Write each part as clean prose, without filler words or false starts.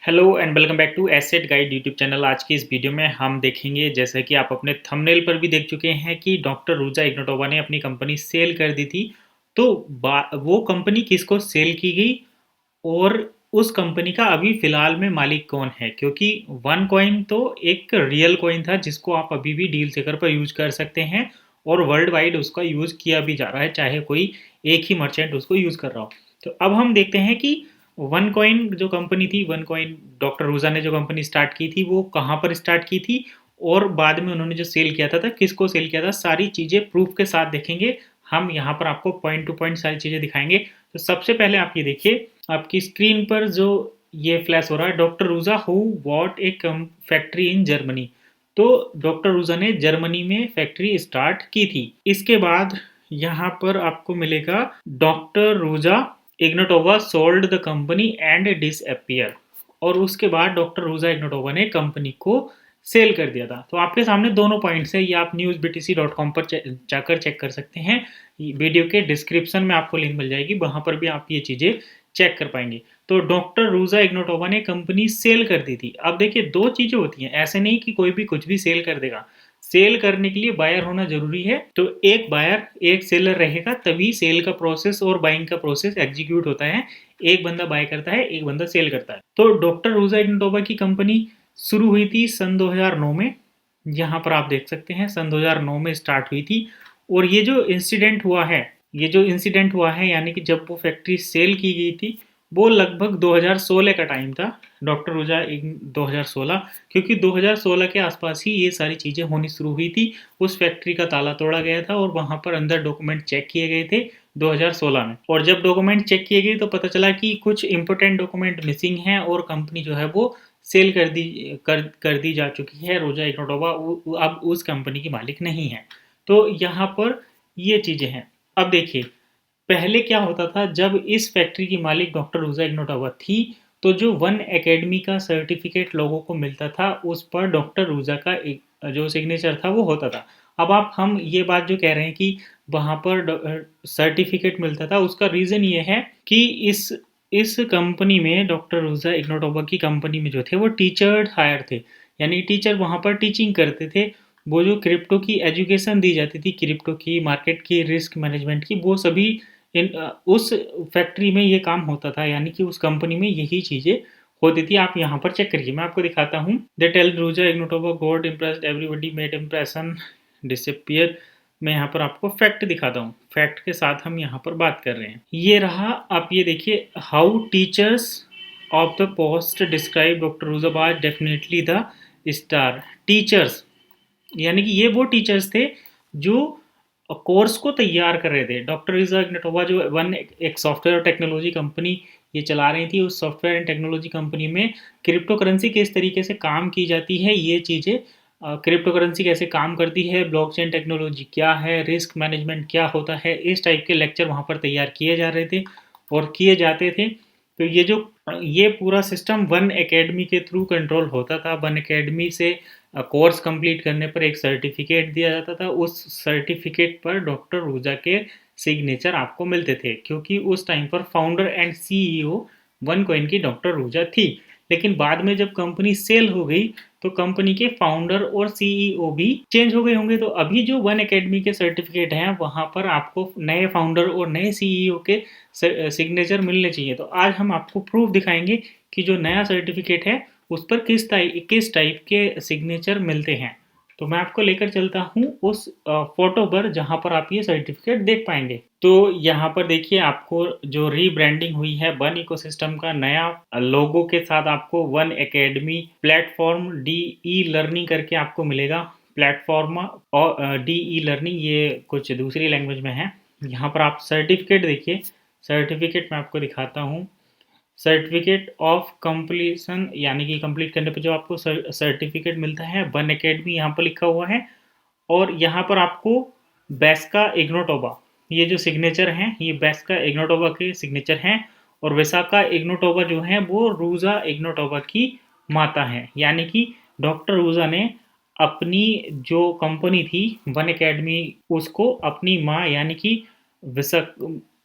Hello and welcome back to asset guide YouTube channel. आज की इस वीडियो में हम देखेंगे, जैसा कि आप अपने थंबनेल पर भी देख चुके हैं, कि डॉक्टर रूजा इग्नोटोवा ने अपनी कंपनी सेल कर दी थी। तो वो कंपनी किसको सेल की गई और उस कंपनी का अभी फिलहाल में मालिक कौन है, क्योंकि वन कॉइन तो एक रियल कॉइन था जिसको आप अभी भी डील सेकर पर यूज कर सकते हैं और वर्ल्ड वाइड उसका यूज किया भी जा रहा है, चाहे कोई एक ही मर्चेंट उसको यूज कर रहा हो। तो अब हम देखते हैं कि वन कॉइन जो कंपनी थी, वन कॉइन डॉक्टर रूजा ने जो कंपनी स्टार्ट की थी वो कहाँ पर स्टार्ट की थी और बाद में उन्होंने जो सेल किया था किसको सेल किया था, सारी चीज़ें प्रूफ के साथ देखेंगे। हम यहाँ पर आपको पॉइंट टू पॉइंट सारी चीज़ें दिखाएंगे। तो सबसे पहले आप ये देखिए, आपकी स्क्रीन पर जो ये फ्लैश हो रहा है, doctor Ruja who what a factory in Germany. तो डॉक्टर रूजा ने जर्मनी में फैक्ट्री स्टार्ट की थी। इसके बाद यहाँ पर आपको मिलेगा doctor Ruja Ignatova sold the company and disappear. और उसके बाद डॉक्टर रूजा इग्नोटोवा ने कंपनी को सेल कर दिया था। तो आपके सामने दोनों पॉइंट्स है, ये आप newsbtc.com पर जाकर चेक कर सकते हैं। वीडियो के डिस्क्रिप्शन में आपको लिंक मिल जाएगी, वहां पर भी आप ये चीज़ें चेक कर पाएंगे। तो डॉक्टर रूजा इग्नोटोवा ने कंपनी सेल कर दी थी। अब देखिए, दो चीज़ें होती हैं, ऐसे नहीं कि कोई भी कुछ भी सेल कर देगा। सेल करने के लिए बायर होना जरूरी है। तो एक बायर एक सेलर रहेगा, तभी सेल का प्रोसेस और बाइंग का प्रोसेस एग्जीक्यूट होता है। एक बंदा बाय करता है, एक बंदा सेल करता है। तो डॉक्टर रूजा इग्नोटोवा की कंपनी शुरू हुई थी सन 2009 में। यहाँ पर आप देख सकते हैं सन 2009 में स्टार्ट हुई थी। और ये जो इंसिडेंट हुआ है यानी कि जब वो फैक्ट्री सेल की गई थी, वो लगभग 2016 का टाइम था। डॉक्टर रूजा 2016, क्योंकि 2016 के आसपास ही ये सारी चीज़ें होनी शुरू हुई थी। उस फैक्ट्री का ताला तोड़ा गया था और वहाँ पर अंदर डॉक्यूमेंट चेक किए गए थे 2016 में। और जब डॉक्यूमेंट चेक किए गए तो पता चला कि कुछ इंपॉर्टेंट डॉक्यूमेंट मिसिंग हैं और कंपनी जो है वो सेल कर दी जा चुकी है। रोजा इग्नोटोवा अब उस कंपनी की मालिक नहीं है। तो यहाँ पर ये चीज़ें हैं। अब देखिए, पहले क्या होता था, जब इस फैक्ट्री की मालिक डॉक्टर रोजा इग्नोटोवा थी, तो जो वन एकेडमी का सर्टिफिकेट लोगों को मिलता था, उस पर डॉक्टर रोजा का एक जो सिग्नेचर था वो होता था। अब आप हम ये बात जो कह रहे हैं कि वहाँ पर सर्टिफिकेट मिलता था, उसका रीज़न ये है कि इस कंपनी में, डॉक्टर रोजा इग्नोटोवा की कंपनी में जो थे वो टीचर हायर थे, यानी टीचर वहाँ पर टीचिंग करते थे। वो जो क्रिप्टो की एजुकेशन दी जाती थी, क्रिप्टो की, मार्केट की, रिस्क मैनेजमेंट की, वो सभी उस फैक्ट्री में ये काम होता था, यानी कि उस कंपनी में यही चीज़ें होती थी। आप यहाँ पर चेक करिए, मैं आपको दिखाता हूँ। They tell Ruja Ignatova got impressed, everybody made impression, disappear. मैं यहाँ पर आपको फैक्ट दिखाता हूँ, फैक्ट के साथ हम यहाँ पर बात कर रहे हैं। ये रहा, आप ये देखिए, how teachers of the post describe doctor Ruja was definitely the star. Teachers यानी कि ये वो टीचर्स थे जो कोर्स को तैयार कर रहे थे। डॉक्टर रिजा इग्नोटोवा जो एक सॉफ्टवेयर और टेक्नोलॉजी कंपनी ये चला रही थी, उस सॉफ्टवेयर एंड टेक्नोलॉजी कंपनी में क्रिप्टो करेंसी किस तरीके से काम की जाती है, ये चीज़ें, क्रिप्टो करेंसी कैसे काम करती है, ब्लॉकचेन टेक्नोलॉजी क्या है, रिस्क मैनेजमेंट क्या होता है, इस टाइप के लेक्चर वहाँ पर तैयार किए जा रहे थे और किए जाते थे। तो ये पूरा सिस्टम वन एकेडमी के थ्रू कंट्रोल होता था। वन एकेडमी से कोर्स कंप्लीट करने पर एक सर्टिफिकेट दिया जाता था। उस सर्टिफिकेट पर डॉक्टर रूजा के सिग्नेचर आपको मिलते थे, क्योंकि उस टाइम पर founder and CEO one coin की डॉक्टर रूजा थी। लेकिन बाद में जब कंपनी सेल हो गई तो कंपनी के फाउंडर और सीईओ भी चेंज हो गए होंगे। तो अभी जो वन एकेडमी के सर्टिफिकेट हैं, वहाँ पर आपको नए फाउंडर और नए सीईओ के सिग्नेचर मिलने चाहिए। तो आज हम आपको प्रूफ दिखाएंगे कि जो नया सर्टिफिकेट है उस पर किस टाइप के सिग्नेचर मिलते हैं। तो मैं आपको लेकर चलता हूँ उस फोटो पर जहाँ पर आप ये सर्टिफिकेट देख पाएंगे। तो यहाँ पर देखिए, आपको जो रीब्रांडिंग हुई है वन इकोसिस्टम का नया लोगो के साथ, आपको one academy platform D e learning करके आपको मिलेगा। प्लेटफॉर्म और डी ई लर्निंग ये कुछ दूसरी लैंग्वेज में है। यहाँ पर आप सर्टिफिकेट देखिए, सर्टिफिकेट मैं आपको दिखाता हूँ। सर्टिफिकेट ऑफ कंप्लीशन यानी कि कंप्लीट करने पर जो आपको सर्टिफिकेट मिलता है, वन एकेडमी यहाँ पर लिखा हुआ है। और यहाँ पर आपको बेस्का इग्नोटोबा, ये जो सिग्नेचर हैं ये बेस्का इग्नोटोबा के सिग्नेचर हैं। और वेसाका इग्नोटोबा जो है वो रूजा इग्नोटोबा की माता हैं, यानी कि डॉक्टर रूजा ने अपनी जो कंपनी थी वन एकेडमी, उसको अपनी माँ यानी कि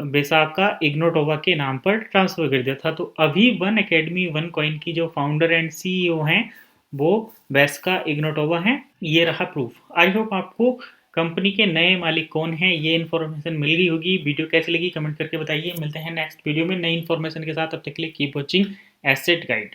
बेसाका इग्नोटोवा के नाम पर ट्रांसफ़र कर दिया था। तो अभी वन अकेडमी वन कॉइन की जो फाउंडर एंड सीईओ हैं वो बेसाका इग्नोटोवा हैं। ये रहा प्रूफ। आई होप आपको कंपनी के नए मालिक कौन हैं ये इन्फॉर्मेशन मिल गई होगी। वीडियो कैसी लगी कमेंट करके बताइए। मिलते हैं नेक्स्ट वीडियो में नई इन्फॉर्मेशन के साथ। तब तक के लिए कीप वॉचिंग एसेट गाइड।